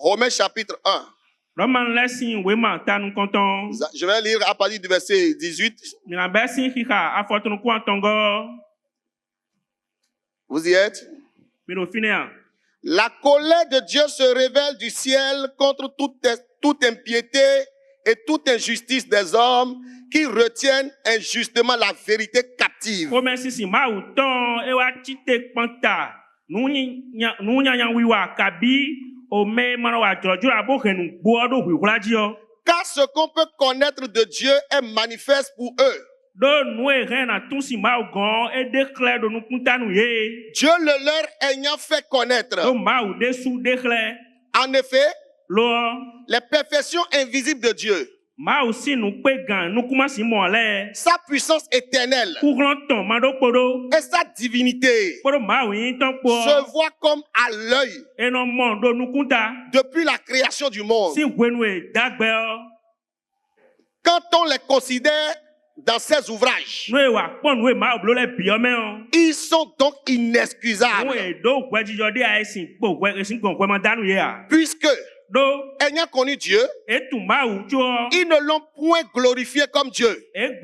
Romains chapitre 1. Je vais lire à partir du verset 18. Vous y êtes? La colère de Dieu se révèle du ciel contre toute impiété et toute injustice des hommes qui retiennent injustement la vérité captive. Car ce qu'on peut connaître de Dieu est manifeste pour eux. Dieu le leur ayant fait connaître. En effet, les perfections invisibles de Dieu, sa puissance éternelle et sa divinité se voient comme à l'œil depuis la création du monde. Quand on les considère dans ces ouvrages, ils sont donc inexcusables, puisque ayant connu Dieu, ils ne l'ont point glorifié comme Dieu et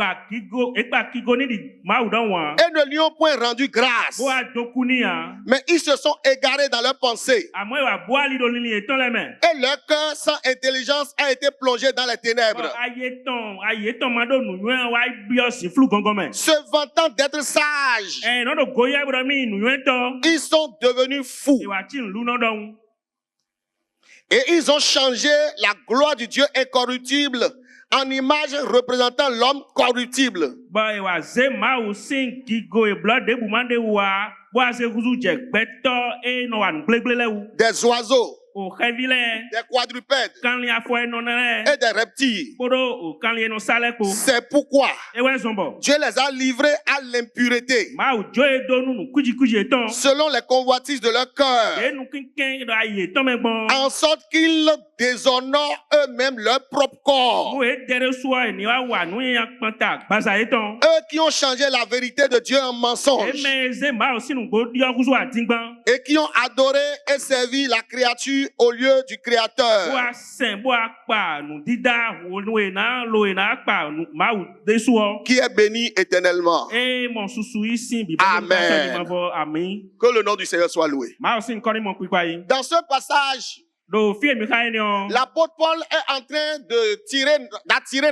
ne lui ont point rendu grâce, mais ils se sont égarés dans leurs pensées et leur cœur sans intelligence a été plongé dans les ténèbres, se vantant d'être sages. Ils sont devenus fous et ils ont changé la gloire du Dieu incorruptible en image représentant l'homme corruptible. Des oiseaux, des quadrupèdes et des reptiles. C'est pourquoi Dieu les a livrés à l'impureté selon les convoitises de leur cœur, en sorte qu'ils déshonorent eux-mêmes leur propre corps. Eux qui ont changé la vérité de Dieu en mensonge et qui ont adoré et servi la créature au lieu du Créateur, qui est béni éternellement. Amen. Que le nom du Seigneur soit loué. Dans ce passage, l'apôtre Paul est en train d'attirer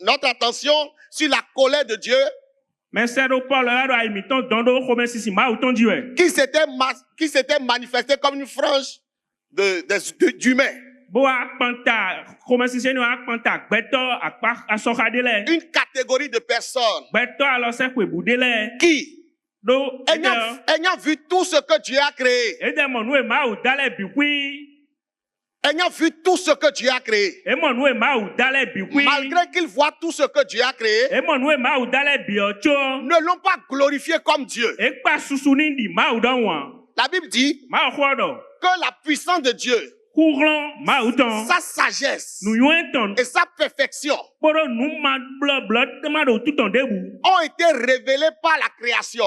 notre attention sur la colère de Dieu qui s'était manifestée comme une frange d'humains. Une catégorie de personnes qui, ayant vu tout ce que Dieu a créé, ayant vu tout ce que Dieu a créé, malgré qu'ils voient tout ce que Dieu a créé, ne l'ont pas glorifié comme Dieu. La Bible dit que la puissance de Dieu, sa sagesse et sa perfection ont été révélées par la création.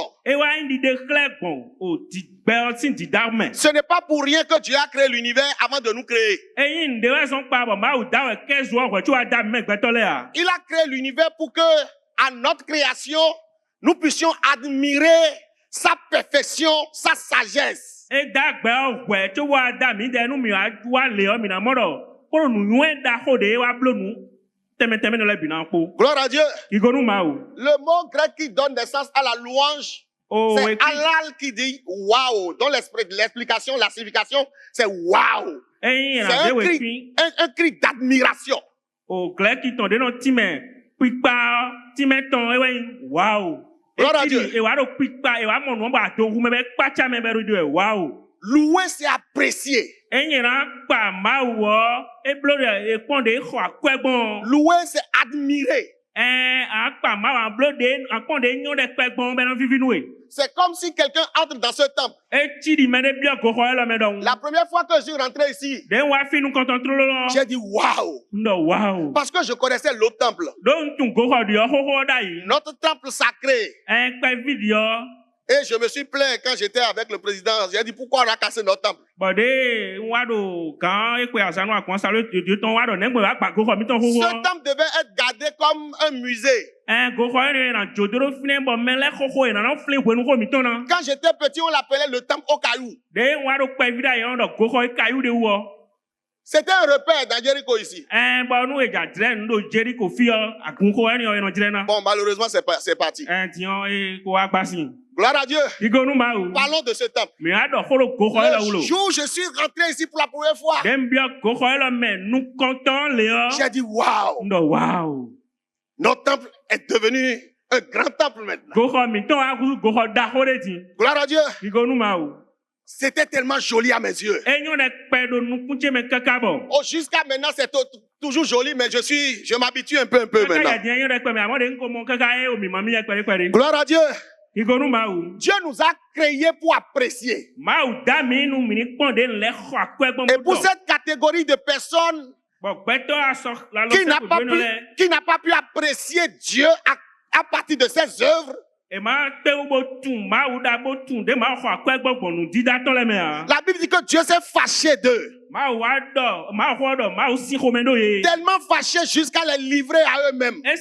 Ce n'est pas pour rien que Dieu a créé l'univers avant de nous créer. Il a créé l'univers pour que, à notre création, nous puissions admirer sa perfection, sa sagesse. Gloire à Dieu. Le mot grec qui donne naissance à la louange, c'est halal qui dit waouh. Dont l'explication, la signification, c'est waouh. C'est un cri d'admiration. Gloire à Dieu. Louer, c'est apprécier. Louer, c'est admirer. C'est comme si quelqu'un entre dans ce temple. La première fois que je suis rentré ici, j'ai dit waouh. Parce que je connaissais l'autre temple. Notre temple sacré Et je me suis plaint quand j'étais avec le président. J'ai dit pourquoi on a cassé notre temple. Ce temple devait être gardé comme un musée. Quand j'étais petit, on l'appelait le temple au caillou. C'était un repère dans Jéricho ici. Bon, malheureusement, c'est parti. Gloire à Dieu. Parlons de ce temple. Le jour où je suis rentré ici pour la première fois, j'ai dit waouh. Notre temple est devenu un grand temple maintenant. Gloire à Dieu. C'était tellement joli à mes yeux. Oh, jusqu'à maintenant, c'est toujours joli, mais je m'habitue un peu maintenant. Gloire à Dieu. Dieu nous a créés pour apprécier. Et pour cette catégorie de personnes qui n'a pas pu apprécier Dieu à partir de ses œuvres, la Bible dit que Dieu s'est fâché d'eux. Tellement fâché jusqu'à les livrer à eux-mêmes. Il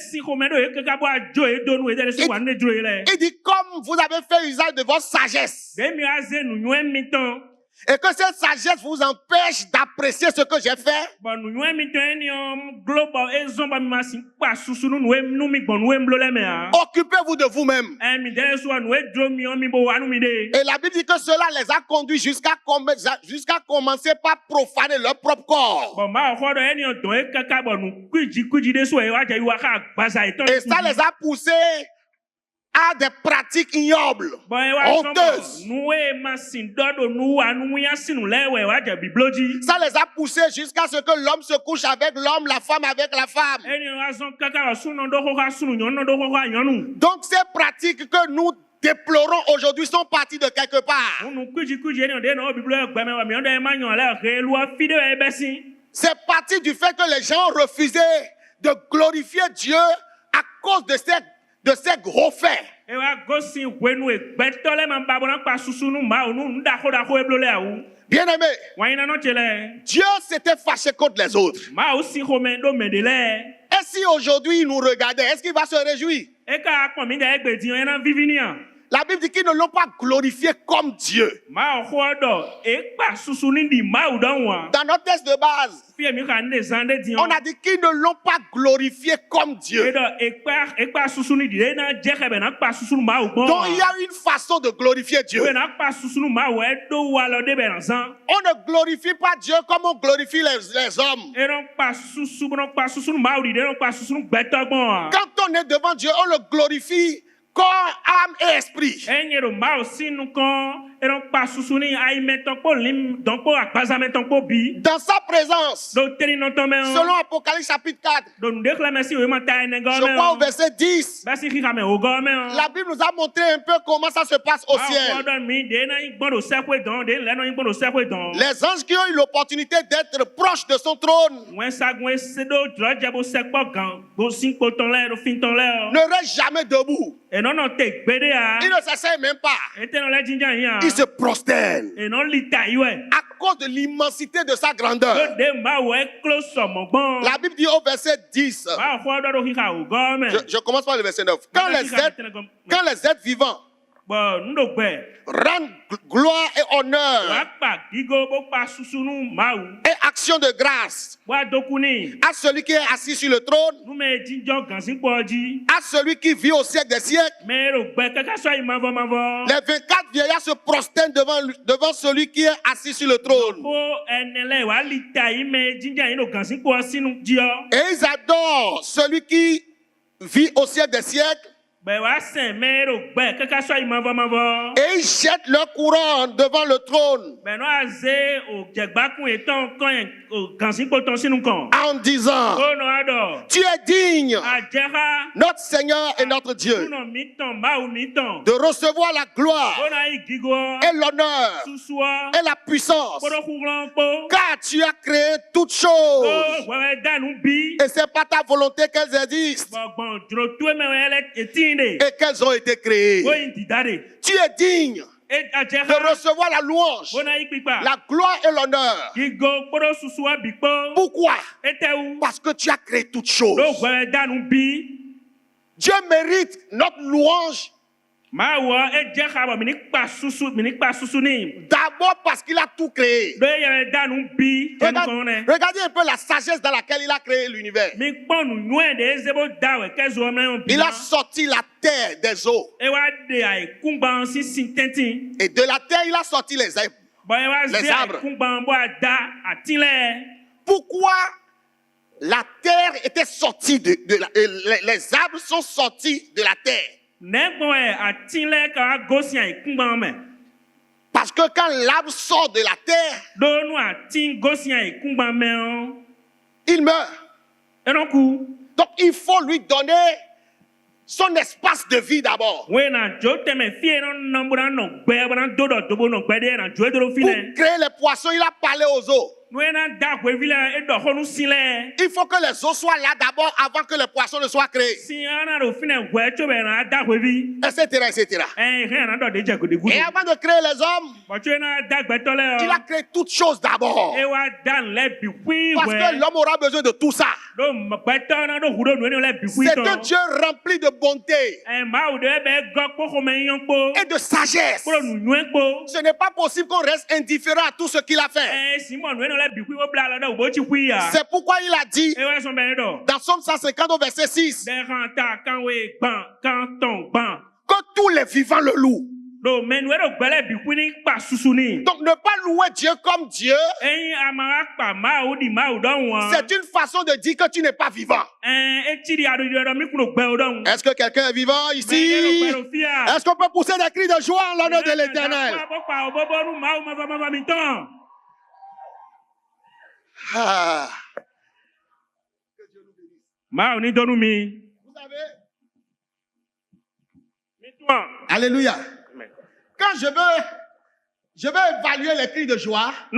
dit comme vous avez fait usage de votre sagesse. Et que cette sagesse vous empêche d'apprécier ce que j'ai fait. Occupez-vous de vous-même. Et la Bible dit que cela les a conduits jusqu'à commencer par profaner leur propre corps. Et ça les a poussés à des pratiques ignobles, honteuses. Ça les a poussés jusqu'à ce que l'homme se couche avec l'homme, la femme avec la femme. Donc ces pratiques que nous déplorons aujourd'hui sont parties de quelque part. C'est parti du fait que les gens ont refusé de glorifier Dieu à cause de ces gros faits. Bien-aimé, Dieu s'était fâché contre les autres. Et si aujourd'hui il nous regardait, est-ce qu'il va se réjouir? La Bible dit qu'ils ne l'ont pas glorifié comme Dieu. Dans notre texte de base, on a dit qu'ils ne l'ont pas glorifié comme Dieu. Donc il y a une façon de glorifier Dieu. On ne glorifie pas Dieu comme on glorifie les hommes. Quand on est devant Dieu, on le glorifie corps, âme et esprit. Dans sa présence, selon Apocalypse chapitre 4, je crois au verset 10, la Bible nous a montré un peu comment ça se passe au ciel. Les anges qui ont eu l'opportunité d'être proches de son trône ne restent jamais debout. Ils ne s'asseyent même pas. Ils se prosternent à cause de l'immensité de sa grandeur. La Bible dit au verset 10, je commence par le verset 9. Quand les êtres vivants rendent gloire et honneur et action de grâce à celui qui est assis sur le trône, à celui qui vit au siècle des siècles. Les 24 vieillards se prosternent devant celui qui est assis sur le trône. Et ils adorent celui qui vit au siècle des siècles. Et ils jettent leur couronne devant le trône en disant: tu es digne, notre Seigneur et notre Dieu, de recevoir la gloire et l'honneur et la puissance, car tu as créé toutes choses et c'est pas ta volonté qu'elles existent. et qu'elles ont été créées. Tu es digne de recevoir la louange, la gloire et l'honneur. Pourquoi? Parce que tu as créé toutes choses. Dieu mérite notre louange. D'abord parce qu'il a tout créé. Regardez un peu la sagesse dans laquelle il a créé l'univers. Il a sorti la terre des eaux. Et de la terre, il a sorti les arbres. Pourquoi la terre était sortie les arbres sont sortis de la terre? Parce que quand l'arbre sort de la terre, il meurt. Donc il faut lui donner son espace de vie d'abord. Pour créer les poissons, il a parlé aux eaux. Il faut que les eaux soient là d'abord avant que les poissons ne soient créés. Etc. etc. Et avant de créer les hommes, il a créé toutes choses d'abord. Parce que l'homme aura besoin de tout ça. C'est un Dieu rempli de bonté et de sagesse. Ce n'est pas possible qu'on reste indifférent à tout ce qu'il a fait. C'est pourquoi il a dit dans Somme 150 au verset 6 que tous les vivants le louent. Donc ne pas louer Dieu comme Dieu, c'est une façon de dire que tu n'es pas vivant. Est-ce que quelqu'un est vivant ici? Est-ce qu'on peut pousser des cris de joie en l'honneur de l'Éternel? Ah. Vous savez? Alléluia. Quand je veux évaluer les cris de joie, je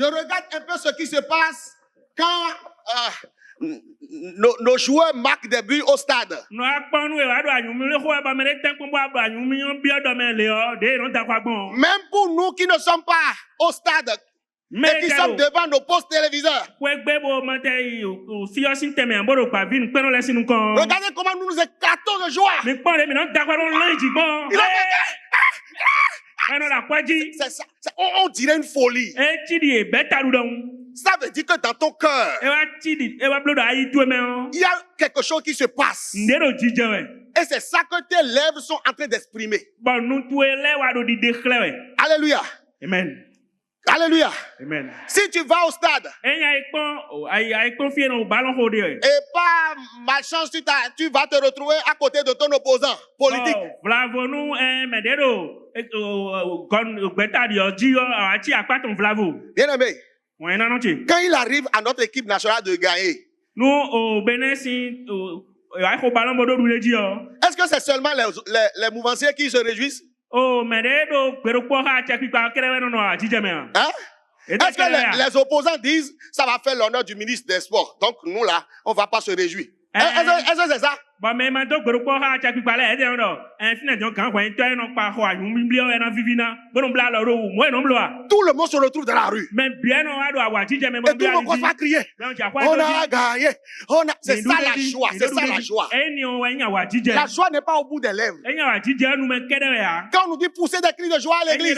regarde un peu ce qui se passe quand nos joueurs marquent des buts au stade. Même pour nous qui ne sommes pas au stade, et qui sommes devant nos postes téléviseurs. Regardez comment nous nous éclatons de joie. On dirait une folie. Ça veut dire que dans ton cœur, il y a quelque chose qui se passe. Et c'est ça que tes lèvres sont en train d'exprimer. Alléluia. Amen. Alléluia. Amen. Si tu vas au stade et par malchance tu vas te retrouver à côté de ton opposant politique. Bien aimé, quand il arrive à notre équipe nationale de gagner, est-ce que c'est seulement les mouvanciers qui se réjouissent? Hein? Est-ce que les opposants disent ça va faire l'honneur du ministre des Sports? Donc nous là, on va pas se réjouir. Est-ce que c'est ça? Tout le monde se retrouve dans la rue. Et tout le monde commence à crier. On a gagné. C'est ça la joie. C'est ça la joie. La joie n'est pas au bout des lèvres. Quand on nous dit pousser des cris de joie à l'église,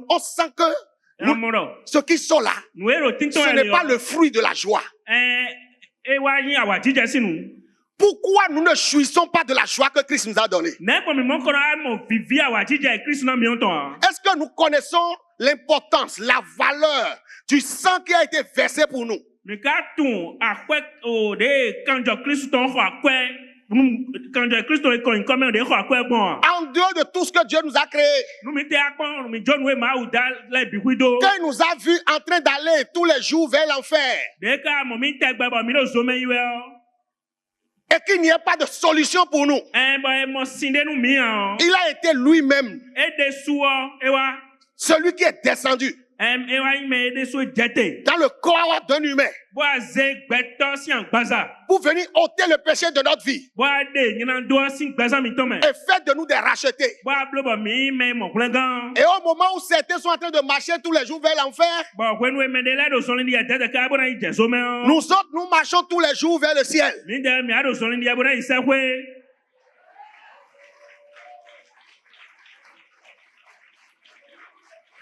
on sent que ce qui sont là, ce n'est pas le fruit de la joie. Pourquoi nous ne jouissons pas de la joie que Christ nous a donnée? Est-ce que nous connaissons l'importance, la valeur du sang qui a été versé pour nous? En dehors de tout ce que Dieu nous a créé, quand il nous a vus en train d'aller tous les jours vers l'enfer, et qu'il n'y ait pas de solution pour nous, il a été lui-même celui qui est descendu dans le corps d'un humain pour venir ôter le péché de notre vie et faire de nous des rachetés. Et au moment où certains sont en train de marcher tous les jours vers l'enfer, nous autres, nous marchons tous les jours vers le ciel.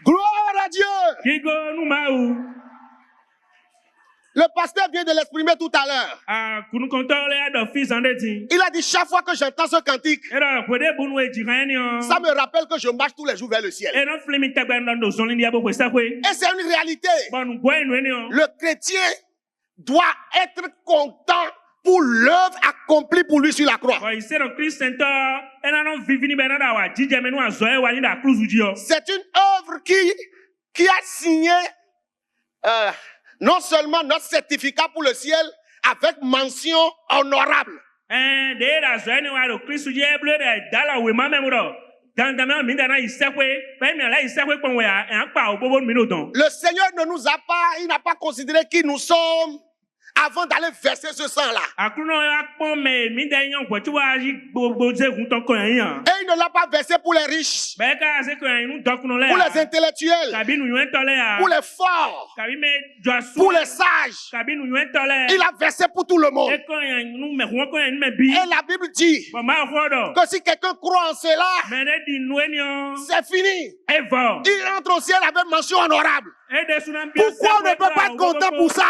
Gloire à Dieu. Le pasteur vient de l'exprimer tout à l'heure. Il a dit chaque fois que j'entends ce cantique, ça me rappelle que je marche tous les jours vers le ciel. Et c'est une réalité. Le chrétien doit être content pour l'œuvre accomplie pour lui sur la croix. C'est une œuvre qui a signé non seulement notre certificat pour le ciel avec mention honorable. Le Seigneur ne nous a pas, il n'a pas considéré qui nous sommes avant d'aller verser ce sang-là. Et il ne l'a pas versé pour les riches, pour les intellectuels, pour les forts, pour les sages. Il a versé pour tout le monde. Et la Bible dit que si quelqu'un croit en cela, c'est fini. Il rentre au ciel avec mention honorable. Pourquoi on ne peut pas être content pour ça?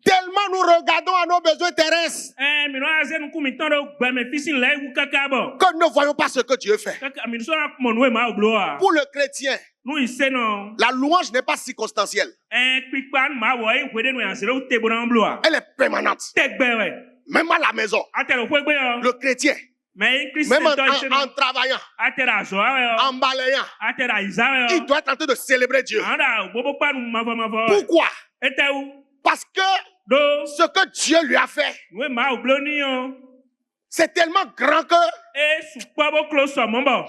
Tellement nous regardons à nos besoins terrestres que nous ne voyons pas ce que Dieu fait. Pour le chrétien, la louange n'est pas circonstancielle. Elle est permanente. Même à la maison, le chrétien, même en travaillant, en balayant, il doit être en train de célébrer Dieu. Pourquoi? Parce que ce que Dieu lui a fait, c'est tellement grand que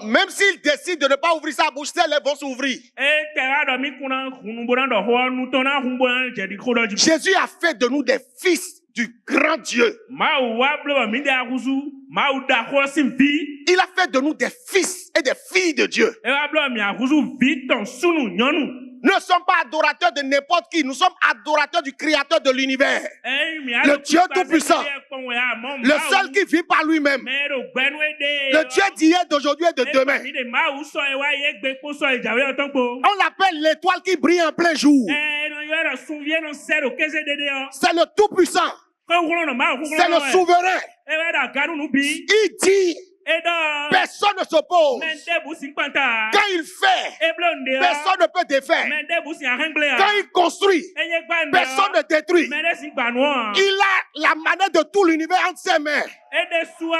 même s'il décide de ne pas ouvrir sa bouche, ses lèvres vont s'ouvrir. Jésus a fait de nous des fils du grand Dieu. Il a fait de nous des fils et des filles de Dieu. Nous ne sommes pas adorateurs de n'importe qui. Nous sommes adorateurs du Créateur de l'univers. Le Dieu Tout-Puissant. Le seul qui vit par lui-même. Le Dieu d'hier, d'aujourd'hui et de demain. On l'appelle l'étoile qui brille en plein jour. C'est le Tout-Puissant. C'est le souverain. Il dit... personne ne s'oppose. Quand il fait, personne ne peut défaire. Quand il construit, personne ne détruit. Il a la manette de tout l'univers entre ses mains.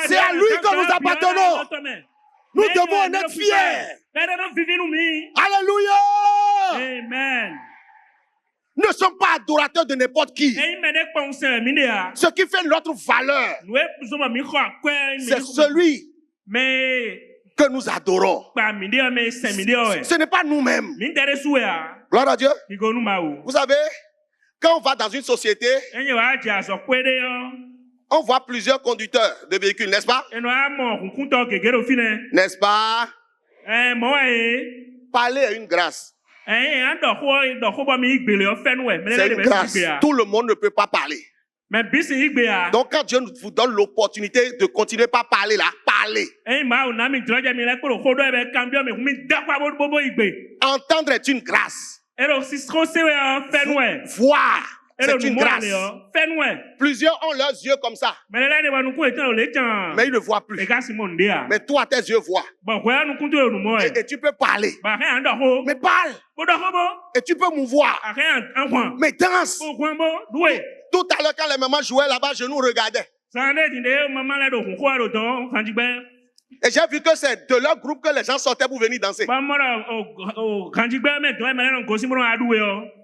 C'est à lui que nous appartenons. Nous devons en être fiers. Alléluia. Amen. Nous ne sommes pas adorateurs de n'importe qui. Ce qui fait notre valeur, c'est celui que nous adorons. Ce n'est pas nous-mêmes. Gloire à Dieu. Vous savez, quand on va dans une société, on voit plusieurs conducteurs de véhicules, n'est-ce pas? N'est-ce pas? Parler est une grâce. C'est une grâce. Tout le monde ne peut pas parler. Donc quand Dieu vous donne l'opportunité de continuer par parler là, parlez. Entendre est une grâce. Voir, c'est une grâce. Plusieurs ont leurs yeux comme ça, mais ils ne voient plus. Mais toi, tes yeux voient. Et tu peux parler. Mais parle. Et tu peux mouvoir. Mais danse. Tout à l'heure, quand les mamans jouaient là-bas, je nous regardais. Et j'ai vu que c'est de leur groupe que les gens sortaient pour venir danser.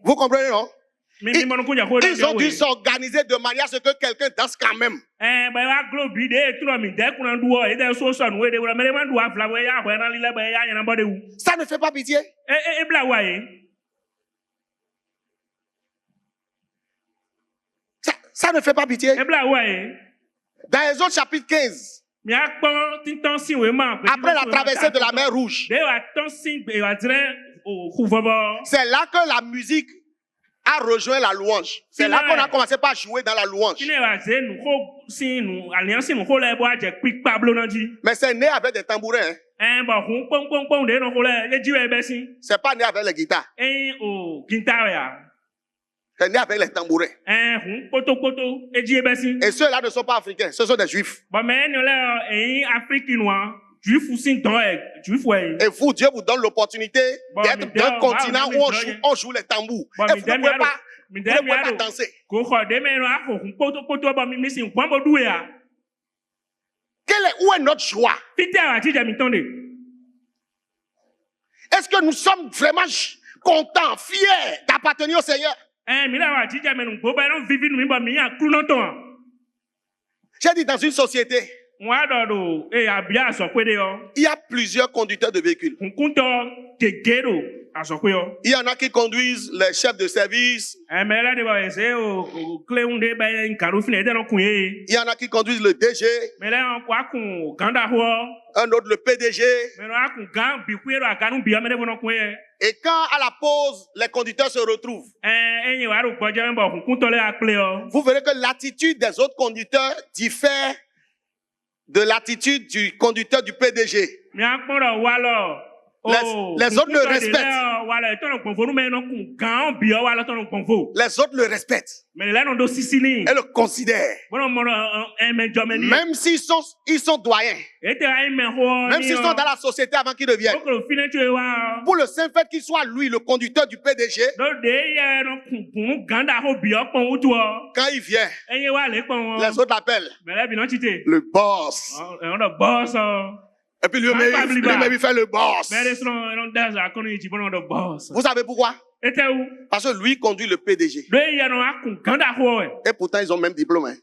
Vous comprenez, non? Ils ont dû s'organiser de manière à ce que quelqu'un danse quand même. Ça ne fait pas pitié. Ça ne fait pas pitié. Dans Exode chapitre 15, après la traversée de la mer Rouge, c'est là que la musique a rejoint la louange. C'est là qu'on a commencé par jouer dans la louange. Mais c'est né avec des tambourins. Hein? C'est pas né avec les guitares. C'est né avec les tambourins. Et ceux-là ne sont pas africains, ce sont des juifs. Et vous, Dieu vous donne l'opportunité d'être d'un continent où on joue les tambours. Et vous ne pouvez pas danser. Où est notre joie? Est-ce que nous sommes vraiment contents, fiers d'appartenir au Seigneur? J'ai dit dans une société, il y a plusieurs conducteurs de véhicules. Il y en a qui conduisent les chefs de service. Il y en a qui conduisent le DG. Un autre le PDG. Et quand à la pause, les conducteurs se retrouvent, vous verrez que l'attitude des autres conducteurs diffère de l'attitude du conducteur du PDG. Les autres le respectent. Les autres le respectent. Et le considèrent. Même s'ils sont doyens. Même s'ils sont dans la société avant qu'ils deviennent. Pour le simple fait qu'il soit lui, le conducteur du PDG. Quand il vient, les autres l'appellent le boss. Et puis lui-même il fait le boss. Vous savez pourquoi? Parce que lui conduit le PDG. Et pourtant ils ont même diplôme. Hein.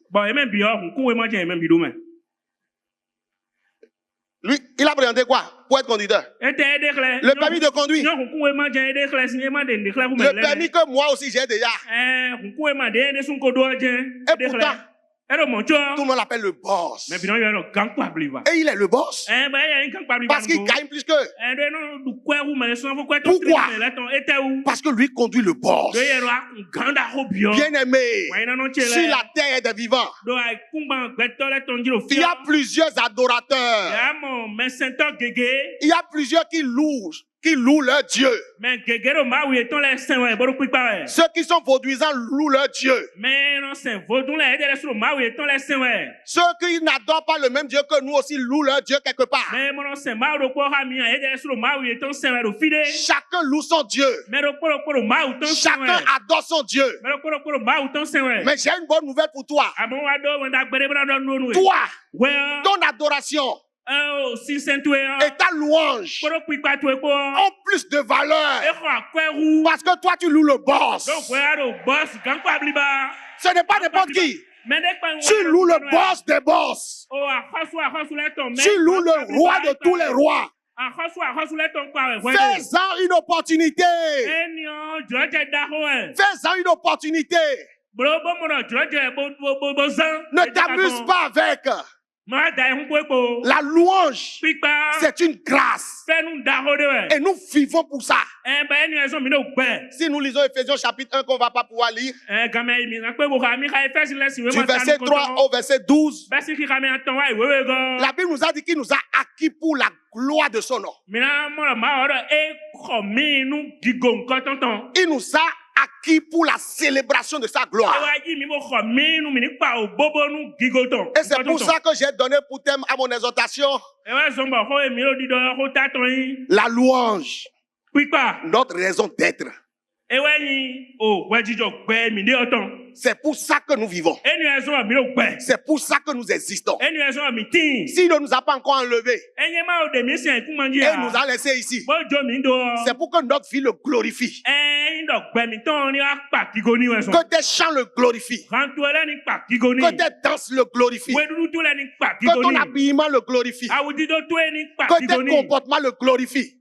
Lui, il a présenté quoi pour être conducteur? Le permis de conduire. Le permis que moi aussi j'ai déjà. Et pourtant, tout le monde l'appelle le boss. Et il est le boss. Parce qu'il gagne plus que. Pourquoi? Parce que lui conduit le boss. Bien aimé, sur la terre des vivants, il y a plusieurs adorateurs. Il y a plusieurs qui louent leur Dieu. Ceux qui sont vaudouisants louent leur Dieu. Ceux qui n'adorent pas le même Dieu que nous aussi louent leur Dieu quelque part. Chacun loue son Dieu. Chacun adore son Dieu. Mais j'ai une bonne nouvelle pour toi. Toi, ton adoration et ta louange ont plus de valeur parce que toi tu loues le boss. Ce n'est pas n'importe qui. Tu loues le boss des boss. Tu loues le roi de tous les rois. Fais-en une opportunité. Fais-en une opportunité. Ne t'amuse pas avec. La louange, c'est une grâce. Et nous vivons pour ça. Si nous lisons Ephésiens chapitre 1 qu'on ne va pas pouvoir lire, du verset 3 au verset 12, la Bible nous a dit qu'il nous a acquis pour la gloire de son nom. Il nous a acquis pour la célébration de sa gloire. Et c'est pour ça que j'ai donné pour thème à mon exhortation la louange, notre raison d'être. C'est pour ça que nous vivons. C'est pour ça que nous existons. S'il ne nous a pas encore enlevés et nous a laissés ici, c'est pour que notre vie le glorifie. Que tes chants le glorifient. Que tes danses le glorifient. Que ton habillement le glorifie. Que tes comportements le glorifient.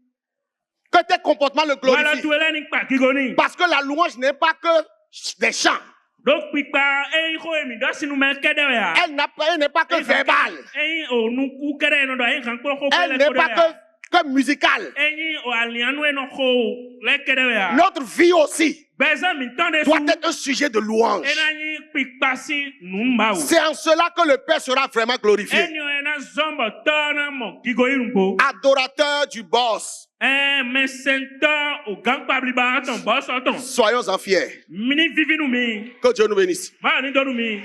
Que tes comportements le glorifient. Parce que la louange n'est pas que des chants. Elle n'est pas que verbale. Elle n'est pas que musicale. Notre vie aussi doit être un sujet de louange. C'est en cela que le Père sera vraiment glorifié. Adorateur du boss. Soyons en fiers. Que Dieu nous bénisse.